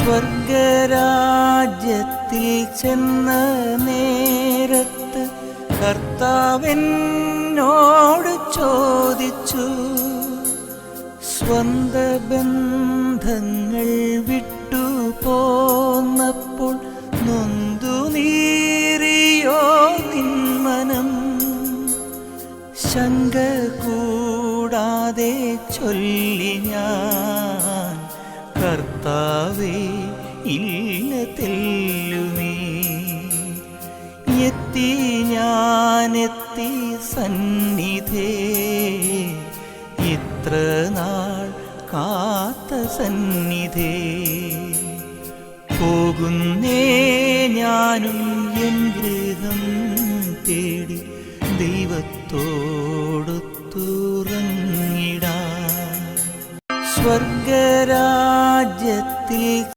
സ്വർഗരാജ്യത്തിൽ ചെന്ന നേരത്ത് കർത്താവെന്നോട് ചോദിച്ചു, സ്വന്ത ബന്ധങ്ങൾ വിട്ടു പോന്നപ്പോൾ നൊന്തു നീറിയോ നിന്മനം? ശങ്ക കൂടാതെ ചൊല്ലി ഞാൻ, കർത്താവേ ഇല്ല തെല്ലുമേ. എത്തി ഞാനെത്തി സന്നിധേ, ഇത്ര നാൾ കാത്ത സന്നിധേ. പോകുന്നേ ഞാനും എൻ ഗൃഹം തേടി ദൈവത്തോടൊത്തുറങ്ങിടാം. സ്വർഗരാജ്യത്തിൽ